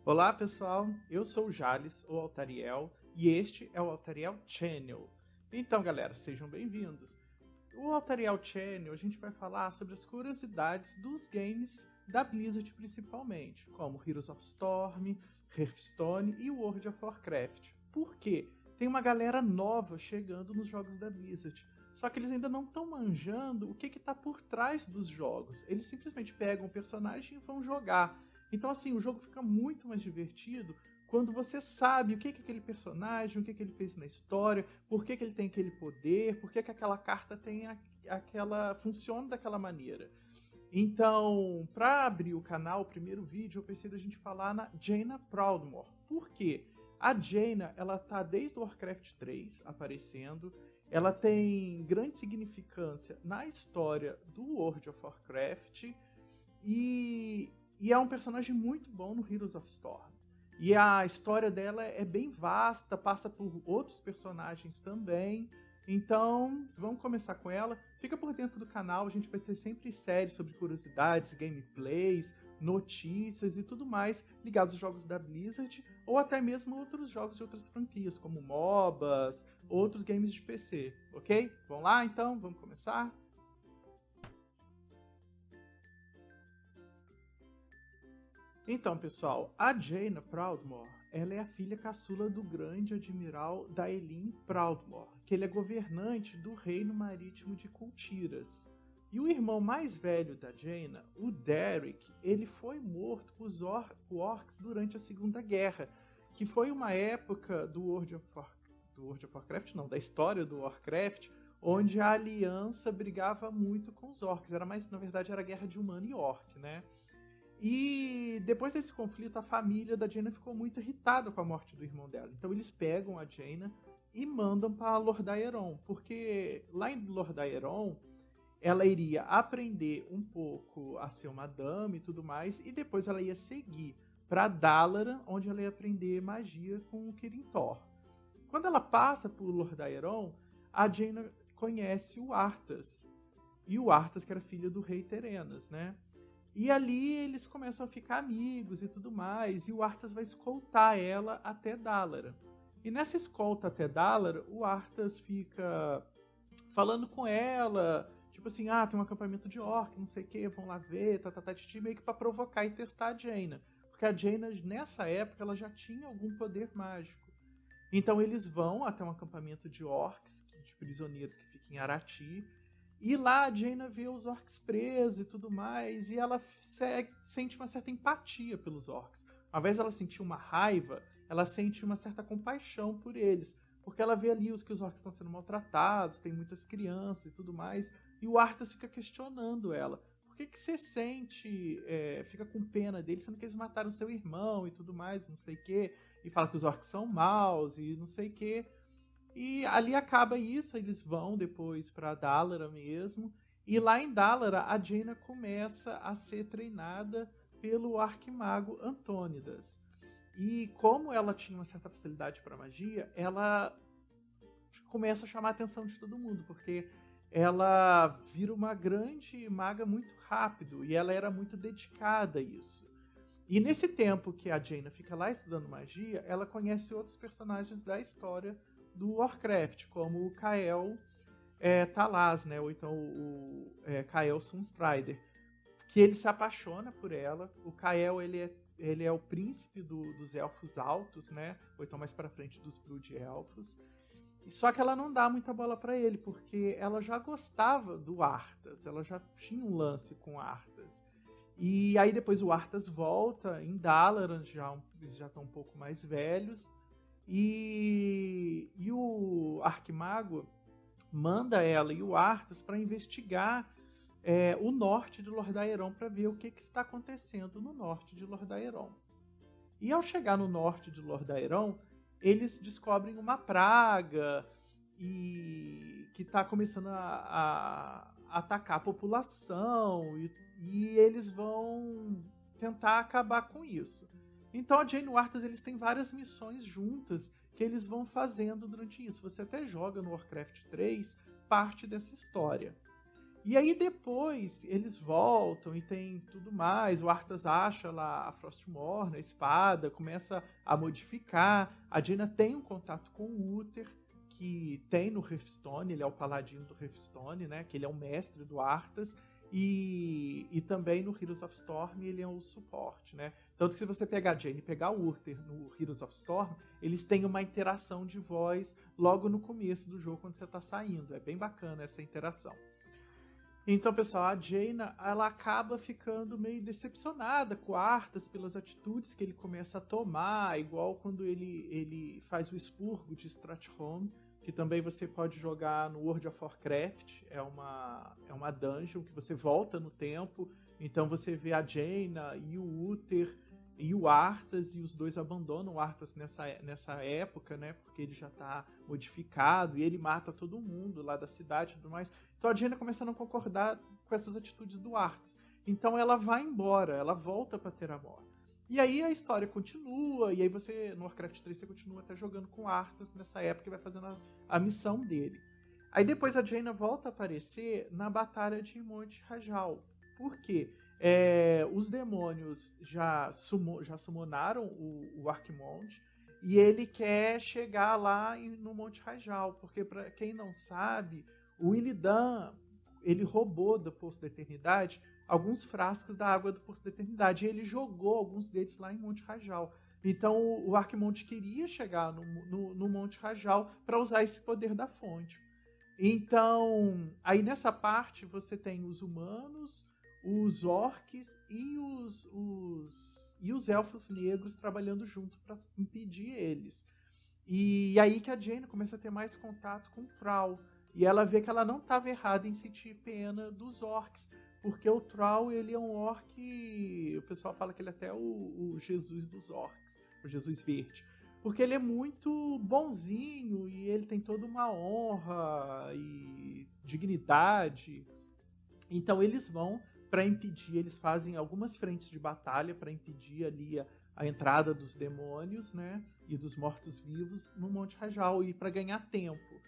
Olá pessoal, eu sou o Jales, ou Altariel, e este é o Altariel Channel. Então galera, sejam bem-vindos. O Altariel Channel a gente vai falar sobre as curiosidades dos games da Blizzard principalmente, como Heroes of Storm, Hearthstone e World of Warcraft. Por quê? Tem uma galera nova chegando nos jogos da Blizzard, só que eles ainda não estão manjando o que está por trás dos jogos. Eles simplesmente pegam o personagem e vão jogar. Então, assim, o jogo fica muito mais divertido quando você sabe o que é aquele personagem, o que ele fez na história, por que ele tem aquele poder, por que aquela carta tem aquela funciona daquela maneira. Então, para abrir o canal, o primeiro vídeo, eu pensei da gente falar na Jaina Proudmoore. Por quê? A Jaina, ela tá desde o Warcraft 3 aparecendo, ela tem grande significância na história do World of Warcraft e é um personagem muito bom no Heroes of Storm. E a história dela é bem vasta, passa por outros personagens também. Então, vamos começar com ela. Fica por dentro do canal, a gente vai ter sempre séries sobre curiosidades, gameplays, notícias e tudo mais ligados aos jogos da Blizzard, ou até mesmo outros jogos de outras franquias, como MOBAs, outros games de PC, ok? Vamos lá então? Vamos começar? Então, pessoal, a Jaina Proudmoore, ela é a filha caçula do grande admiral Daelin Proudmoore, que ele é governante do reino marítimo de Kultiras. E o irmão mais velho da Jaina, o Derek, ele foi morto por orcs durante a Segunda Guerra, que foi uma época do World of Warcraft, não, da história do Warcraft, onde a aliança brigava muito com os orcs. Na verdade, era guerra de humano e orc, né? E depois desse conflito, a família da Jaina ficou muito irritada com a morte do irmão dela. Então eles pegam a Jaina e mandam para Lordaeron, porque lá em Lordaeron ela iria aprender um pouco a ser uma dama e tudo mais, e depois ela ia seguir para Dalaran, onde ela ia aprender magia com o Kirin Tor. Quando ela passa por Lordaeron, a Jaina conhece o Arthas. E o Arthas, que era filho do rei Terenas, né? E ali eles começam a ficar amigos e tudo mais, e o Arthas vai escoltar ela até Dalaran. E nessa escolta até Dalaran, o Arthas fica falando com ela, tipo assim, tem um acampamento de orc, não sei o que, vão lá ver, meio que pra provocar e testar a Jaina. Porque a Jaina, nessa época, ela já tinha algum poder mágico. Então eles vão até um acampamento de orcs, de prisioneiros que fica em Arati, e lá a Jaina vê os orcs presos e tudo mais, e ela sente uma certa empatia pelos orcs. Ao invés dela sentir uma raiva, ela sente uma certa compaixão por eles, porque ela vê ali que os orcs estão sendo maltratados, tem muitas crianças e tudo mais, e o Arthas fica questionando ela. Por que você fica com pena deles, sendo que eles mataram seu irmão e tudo mais, não sei o quê, e fala que os orcs são maus e não sei o quê. E ali acaba isso, eles vão depois para Dalaran mesmo. E lá em Dalaran, a Jaina começa a ser treinada pelo arquimago Antônidas. E como ela tinha uma certa facilidade para magia, ela começa a chamar a atenção de todo mundo, porque ela vira uma grande maga muito rápido e ela era muito dedicada a isso. E nesse tempo que a Jaina fica lá estudando magia, ela conhece outros personagens da história do Warcraft, como o Kael Talaz, né? Ou então o Kael Sunstrider, que ele se apaixona por ela. O Kael, ele é o príncipe dos Elfos Altos, né? Ou então mais pra frente dos Blood Elfos. Só que ela não dá muita bola para ele, porque ela já gostava do Arthas, ela já tinha um lance com Arthas. E aí depois o Arthas volta em Dalaran, eles já estão um pouco mais velhos, e o Arquimago manda ela e o Arthas para investigar o norte de Lordaeron, para ver o que está acontecendo no norte de Lordaeron. E ao chegar no norte de Lordaeron, eles descobrem uma praga e que está começando a atacar a população, e eles vão tentar acabar com isso. Então a Jaina e o Arthas, eles têm várias missões juntas que eles vão fazendo durante isso. Você até joga no Warcraft 3 parte dessa história. E aí depois eles voltam e tem tudo mais. O Arthas acha lá a Frostmourne, a espada, começa a modificar. A Jaina tem um contato com o Uther, que tem no Hearthstone, ele é o paladino do Hearthstone, né? Que ele é o mestre do Arthas. E também no Heroes of Storm ele é o suporte, né? Tanto que se você pegar a Jaina e pegar o Uther no Heroes of Storm, eles têm uma interação de voz logo no começo do jogo, quando você está saindo. É bem bacana essa interação. Então, pessoal, a Jaina, ela acaba ficando meio decepcionada com o Arthas pelas atitudes que ele começa a tomar, igual quando ele faz o expurgo de Stratholme, que também você pode jogar no World of Warcraft, é uma dungeon que você volta no tempo, então você vê a Jaina e o Uther e o Arthas, e os dois abandonam o Arthas nessa época, né, porque ele já está modificado, e ele mata todo mundo lá da cidade e tudo mais. Então a Jaina começa a não concordar com essas atitudes do Arthas. Então ela vai embora, ela volta para Theramore. E aí a história continua, e aí você, no Warcraft 3, você continua até jogando com Arthas nessa época e vai fazendo a missão dele. Aí depois a Jaina volta a aparecer na Batalha de Monte Rajal. Por quê? Os demônios já summonaram o Arquimonde, e ele quer chegar lá no Monte Rajal, porque para quem não sabe, o Illidan, ele roubou do Poço da Eternidade alguns frascos da água do Poço da Eternidade, e ele jogou alguns deles lá em Monte Rajal. Então o Arquimonde queria chegar no Monte Rajal para usar esse poder da fonte. Então, aí nessa parte você tem os humanos, os orcs e os elfos negros trabalhando junto para impedir eles. E aí que a Jaina começa a ter mais contato com o Thrall. E ela vê que ela não estava errada em sentir pena dos orcs, porque o Thrall, ele é um orc, o pessoal fala que ele é até o Jesus dos orcs, o Jesus verde. Porque ele é muito bonzinho e ele tem toda uma honra e dignidade. Então eles vão para impedir, eles fazem algumas frentes de batalha para impedir ali a entrada dos demônios, né, e dos mortos-vivos no Monte Rajal, e para ganhar tempo.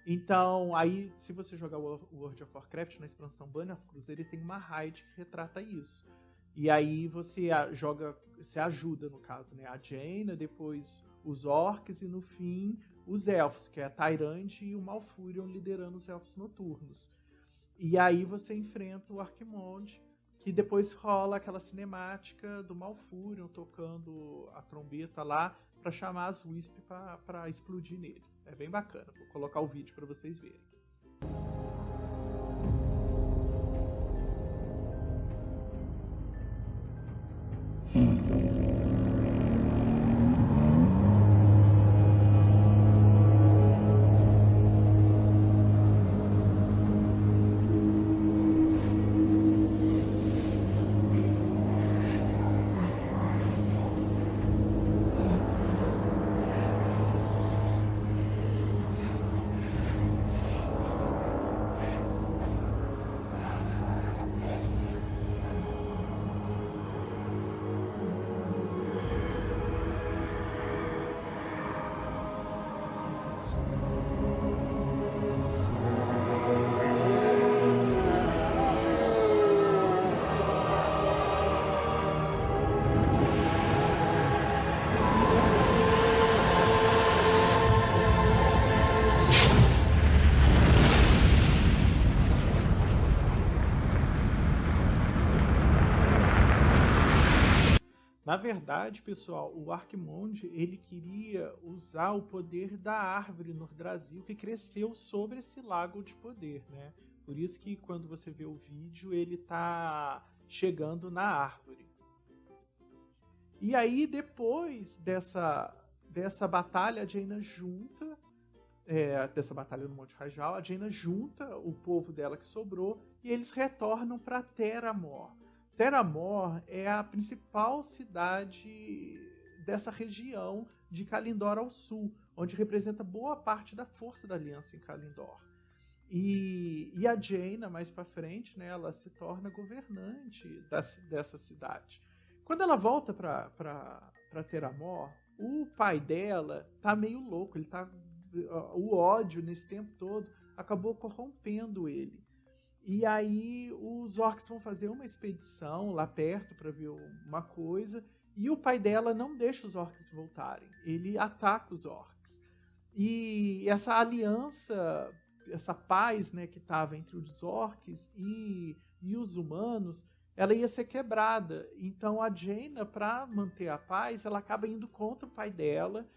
Então, aí, se você jogar o World of Warcraft na expansão Banner of Cruz, ele tem uma raid que retrata isso. E aí você ajuda, no caso, né, a Jaina, depois os orcs e no fim os elfos, que é a Tyrande e o Malfurion liderando os elfos noturnos. E aí você enfrenta o Arquimonde, que depois rola aquela cinemática do Malfurion tocando a trombeta lá para chamar as Wisp para explodir nele. É bem bacana, vou colocar o vídeo para vocês verem. Na verdade, pessoal, o Arquimonde, ele queria usar o poder da árvore Nordrasil que cresceu sobre esse lago de poder, né? Por isso que quando você vê o vídeo, ele tá chegando na árvore. E aí, depois dessa batalha, a Jaina junta, dessa batalha no Monte Rajal, a Jaina junta o povo dela que sobrou e eles retornam para Theramore. Theramore é a principal cidade dessa região de Kalimdor ao sul, onde representa boa parte da força da aliança em Kalimdor. E a Jaina, mais para frente, né, ela se torna governante dessa cidade. Quando ela volta para Theramore, o pai dela tá meio louco, o ódio nesse tempo todo acabou corrompendo ele. E aí os orcs vão fazer uma expedição lá perto para ver uma coisa, e o pai dela não deixa os orcs voltarem. Ele ataca os orcs. E essa aliança, essa paz, né, que estava entre os orcs e os humanos, ela ia ser quebrada. Então a Jaina, para manter a paz, ela acaba indo contra o pai dela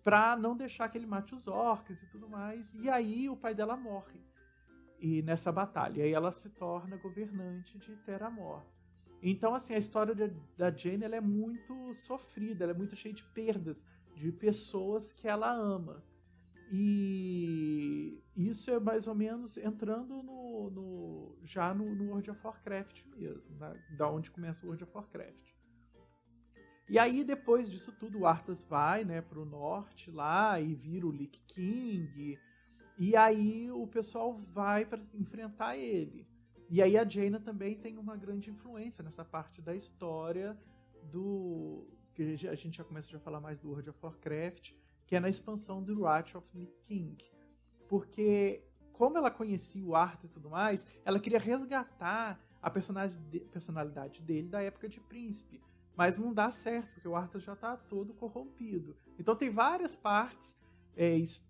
para não deixar que ele mate os orcs e tudo mais. E aí o pai dela morre nessa batalha. E aí ela se torna governante de Terra-Mor. Então, assim, a história da Jaina, ela é muito sofrida, ela é muito cheia de perdas de pessoas que ela ama. E isso é mais ou menos entrando já no World of Warcraft mesmo, né? Da onde começa o World of Warcraft. E aí, depois disso tudo, o Arthas vai, né, pro norte lá e vira o Lich King. E aí o pessoal vai para enfrentar ele. E aí a Jaina também tem uma grande influência nessa parte da história que a gente já começa a falar mais do World of Warcraft, que é na expansão do Wrath of Lich King. Porque, como ela conhecia o Arthas e tudo mais, ela queria resgatar a personalidade dele da época de príncipe. Mas não dá certo, porque o Arthas já está todo corrompido. Então tem várias partes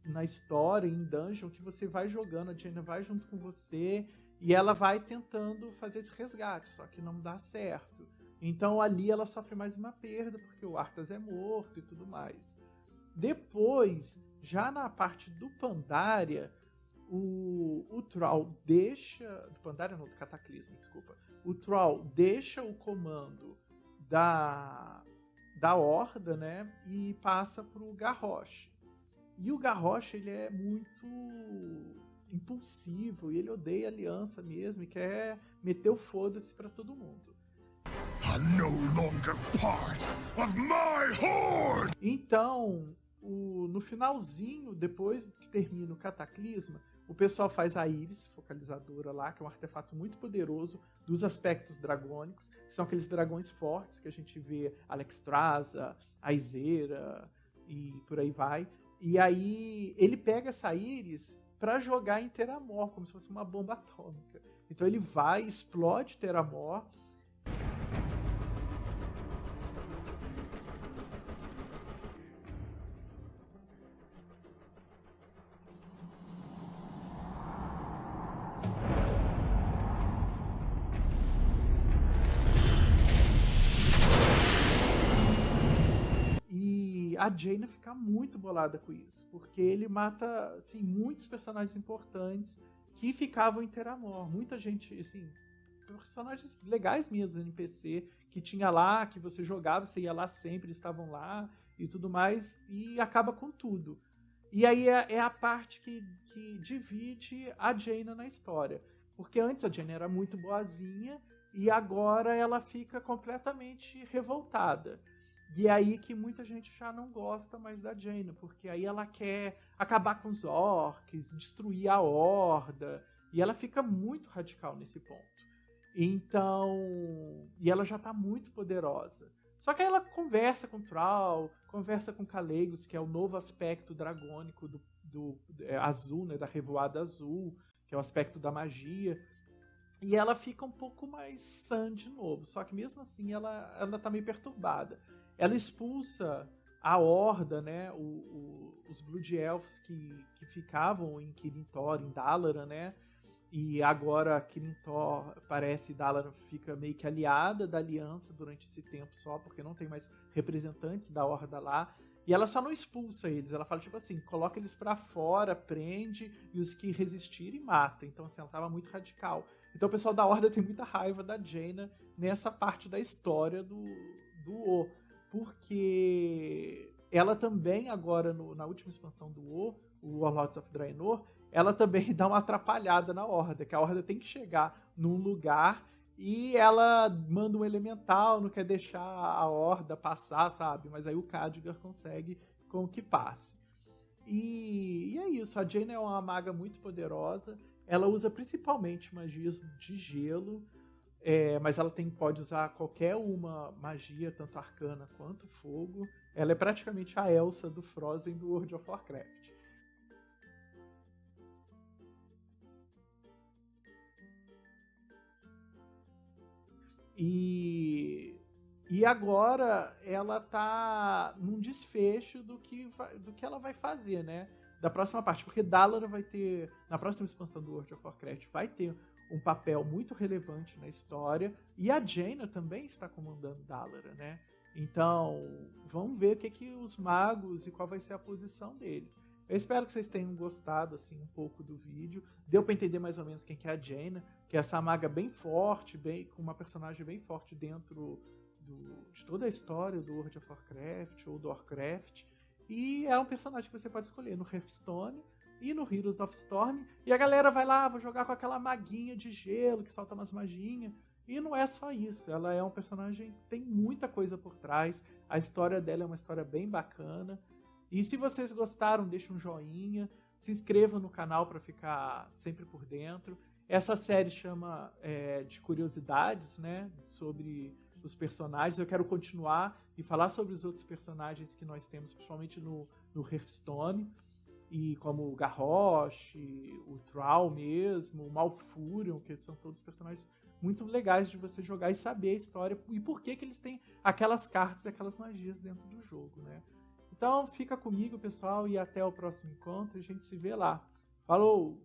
na história, em dungeon, que você vai jogando, a Jaina vai junto com você, e ela vai tentando fazer esse resgate, só que não dá certo. Então ali ela sofre mais uma perda, porque o Arthas é morto e tudo mais. Depois, já na parte do Pandaria, o Thrall deixa... Do Pandaria não, do Cataclismo, desculpa. O Thrall deixa o comando da Horda, né, e passa pro Garrosh. E o Garrosh, ele é muito impulsivo, e ele odeia a aliança mesmo, e quer meter o foda-se pra todo mundo. I'm no longer part of my horde! Então, no finalzinho, depois que termina o Cataclisma, o pessoal faz a Íris focalizadora lá, que é um artefato muito poderoso dos aspectos dragônicos, que são aqueles dragões fortes que a gente vê Alexstrasza, Aizera e por aí vai. E aí ele pega essa Íris para jogar em Terra-Mor, como se fosse uma bomba atômica. Então ele vai, explode Terra-Mor. A Jaina fica muito bolada com isso, porque ele mata, assim, muitos personagens importantes que ficavam em Terra-Mor. Muita gente, assim, personagens legais mesmo, NPC, que tinha lá, que você jogava, você ia lá sempre, eles estavam lá e tudo mais, e acaba com tudo. E aí é a parte que divide a Jaina na história. Porque antes a Jaina era muito boazinha, e agora ela fica completamente revoltada. E é aí que muita gente já não gosta mais da Jaina, porque aí ela quer acabar com os orcs, destruir a Horda, e ela fica muito radical nesse ponto. Então, e ela já tá muito poderosa. Só que aí ela conversa com Thrall, conversa com Calegos, que é o novo aspecto dragônico do azul, né, da Revoada Azul, que é o aspecto da magia. E ela fica um pouco mais sã de novo, só que mesmo assim ela tá meio perturbada. Ela expulsa a Horda, né, os Blood Elves que ficavam em Kirin Tor, em Dalaran, né, e agora Kirin Tor parece Dalaran fica meio que aliada da Aliança durante esse tempo só, porque não tem mais representantes da Horda lá, e ela só não expulsa eles, ela fala tipo assim, coloca eles pra fora, prende, e os que resistirem mata. Então assim, ela tava muito radical. Então o pessoal da Horda tem muita raiva da Jaina nessa parte da história do WoW. Porque ela também agora, na última expansão do WoW, o Warlords of Draenor, ela também dá uma atrapalhada na Horda, que a Horda tem que chegar num lugar e ela manda um elemental, não quer deixar a Horda passar, sabe? Mas aí o Khadgar consegue com que passe. E é isso, a Jaina é uma maga muito poderosa, ela usa principalmente magias de gelo, mas ela pode usar qualquer uma magia, tanto arcana quanto fogo. Ela é praticamente a Elsa do Frozen do World of Warcraft. E agora ela tá num desfecho do que ela vai fazer, né? Da próxima parte, porque Dalaran vai ter, na próxima expansão do World of Warcraft, vai ter um papel muito relevante na história, e a Jaina também está comandando Dalaran, né? Então, vamos ver o que os magos e qual vai ser a posição deles. Eu espero que vocês tenham gostado assim um pouco do vídeo. Deu para entender mais ou menos quem que é a Jaina, que é essa maga bem forte, com uma personagem bem forte dentro de toda a história do World of Warcraft ou do Warcraft. E é um personagem que você pode escolher no Hearthstone e no Heroes of Storm. E a galera vai lá, vou jogar com aquela maguinha de gelo que solta umas maginhas. E não é só isso, ela é um personagem que tem muita coisa por trás. A história dela é uma história bem bacana. E se vocês gostaram, deixem um joinha, se inscrevam no canal para ficar sempre por dentro. Essa série chama de curiosidades, né, sobre os personagens. Eu quero continuar e falar sobre os outros personagens que nós temos, principalmente no Hearthstone, e como o Garrosh, o Thrall mesmo, o Malfurion, que são todos personagens muito legais de você jogar e saber a história e por que eles têm aquelas cartas e aquelas magias dentro do jogo, né? Então fica comigo, pessoal, e até o próximo encontro. A gente se vê lá. Falou!